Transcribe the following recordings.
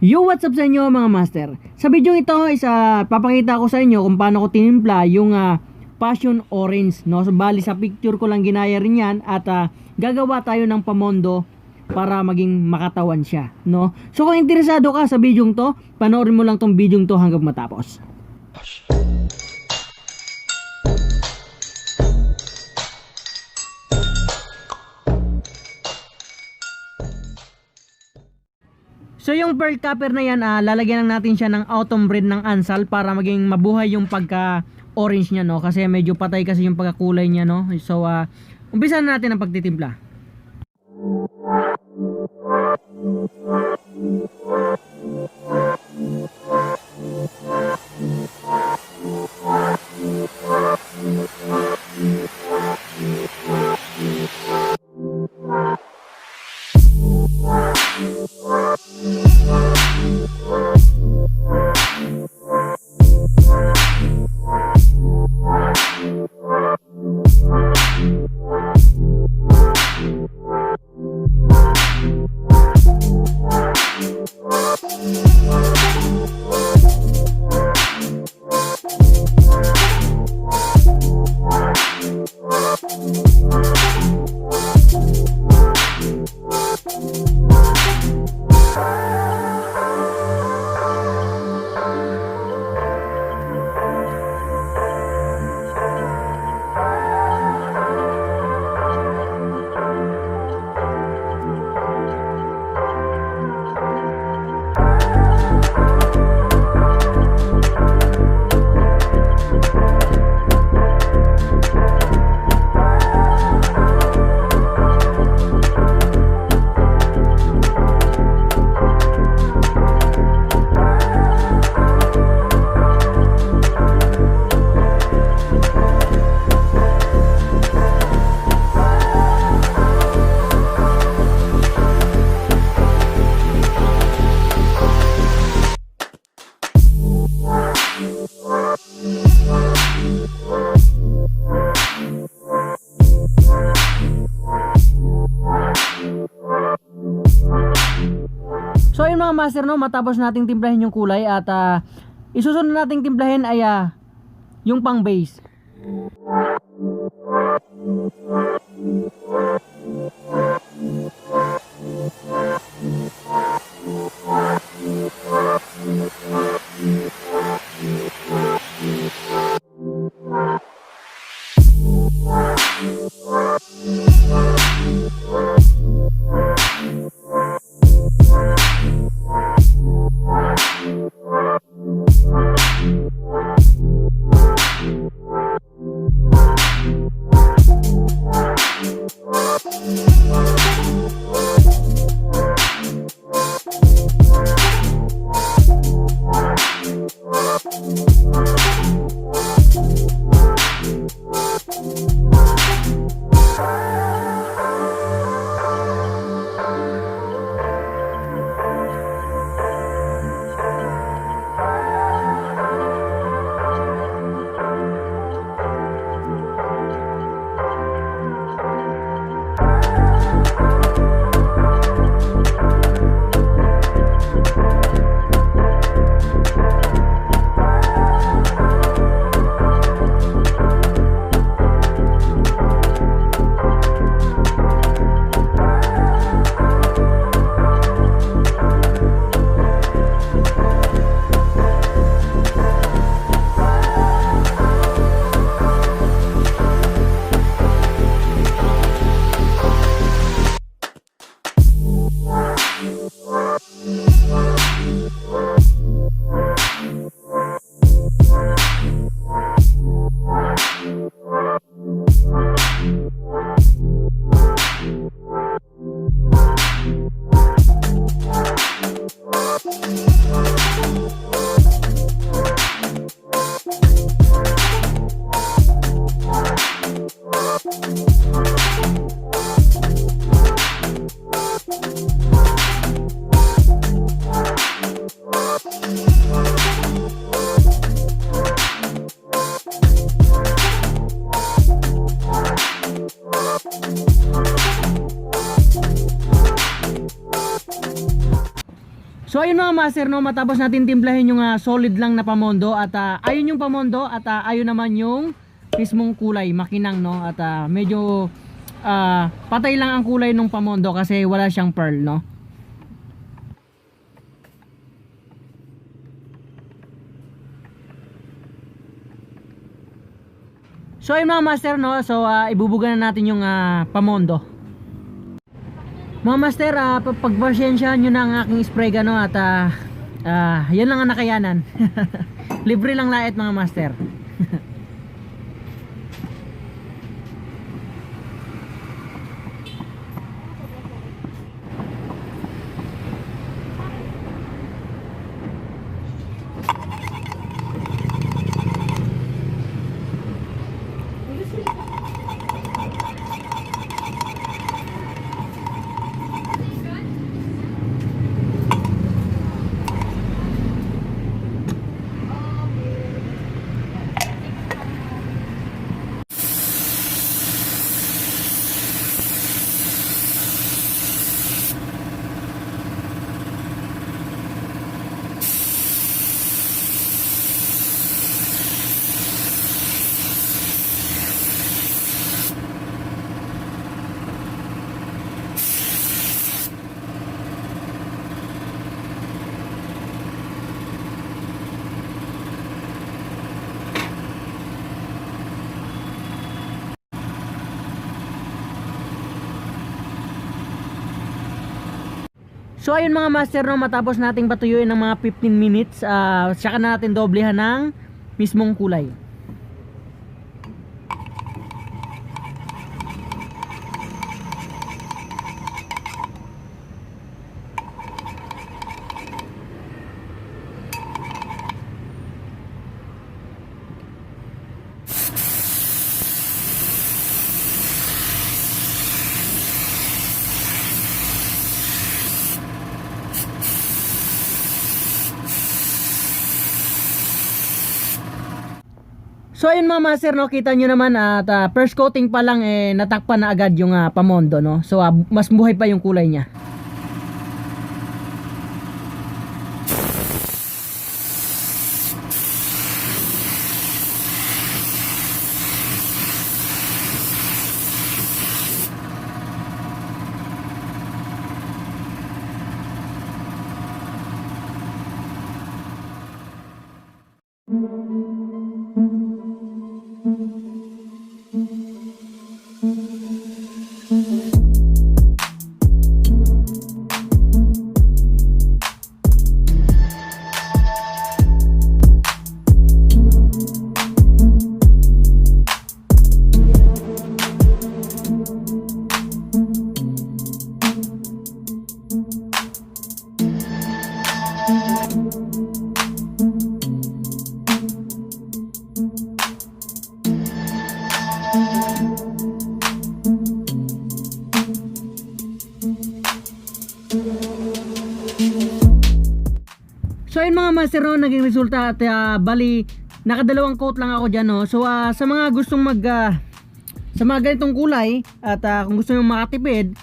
Yo, what's up sa inyo mga master? Sa video ito is papakita ko sa inyo kung paano ko tinimpla yung passion orange, no? So, bali sa picture ko lang ginaya rin yan at gagawa tayo ng pamondo para maging makatawan siya, no? So kung interesado ka sa video to, panoorin mo lang tong video to hanggang matapos. So yung pearl copper na yan, lalagyan lang natin siya ng autumn red ng ansal para maging mabuhay yung pagka orange niya, no? Kasi medyo patay kasi yung pagkakulay niya, no? So umpisa na natin ang pagtitimpla. So ayun mga master, no, matapos nating timplahin yung kulay at isusunod nating timplahin ay yung pang base. So ayun mga master, no, matapos natin timplahin yung solid lang na pamondo at ayun yung pamondo at ayun naman yung mismong kulay, makinang, no, at medyo patay lang ang kulay ng pamondo kasi wala siyang pearl, no. So ayun mga master, no, so ibubuga na natin yung pamondo. Mga master, pagpasyensyahan nyo na ang aking spray gano at yan lang ang nakayanan. Libre lang lait mga master. So ayun mga master, no, matapos nating patuyuin ng mga 15 minutes, saka na natin doblehan ng mismong kulay. So ayun mga master, no, kita nyo naman at first coating pa lang natakpan na agad yung pamondo, no. So mas buhay pa yung kulay niya. So ayun mga master, no, naging resulta at bali nakadalawang coat lang ako dyan, no. So sa mga gustong sa mga ganitong kulay at kung gusto nyo makatipid,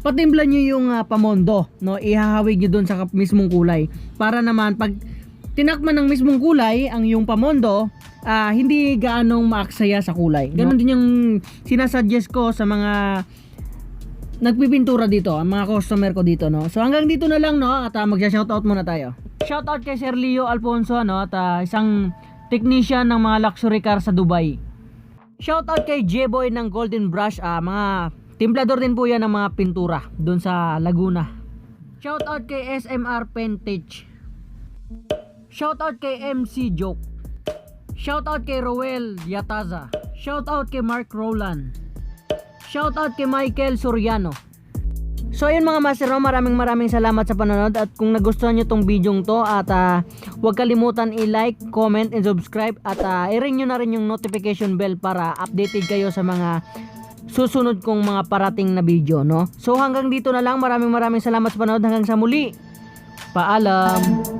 patimplan nyo yung pamondo, no, ihahawig nyo dun sa mismong kulay para naman pag tinakman ng mismong kulay ang yung pamondo, hindi gaanong maaksaya sa kulay, no? Ganon din yung sinasuggest ko sa mga nagpipintura dito, ang mga customer ko dito, no. So hanggang dito na lang, no, at magsha-shoutout muna tayo. Shoutout kay Sir Leo Alfonso, no, at isang technician ng mga luxury car sa Dubai. Shoutout kay J-Boy ng Golden Brush, mga timplador din po yan ng mga pintura doon sa Laguna. Shoutout kay SMR Pentage. Shoutout kay MC Joke. Shoutout kay Roel Yataza. Shoutout kay Mark Roland. Shoutout kay Michael Soriano. So ayun mga master, maraming salamat sa panonood, at kung nagustuhan nyo tong video to at huwag kalimutan i-like, comment, and subscribe, at i-ring nyo na rin yung notification bell para updated kayo sa mga susunod kong mga parating na video, no. So hanggang dito na lang, maraming salamat sa panonood, hanggang sa muli, paalam.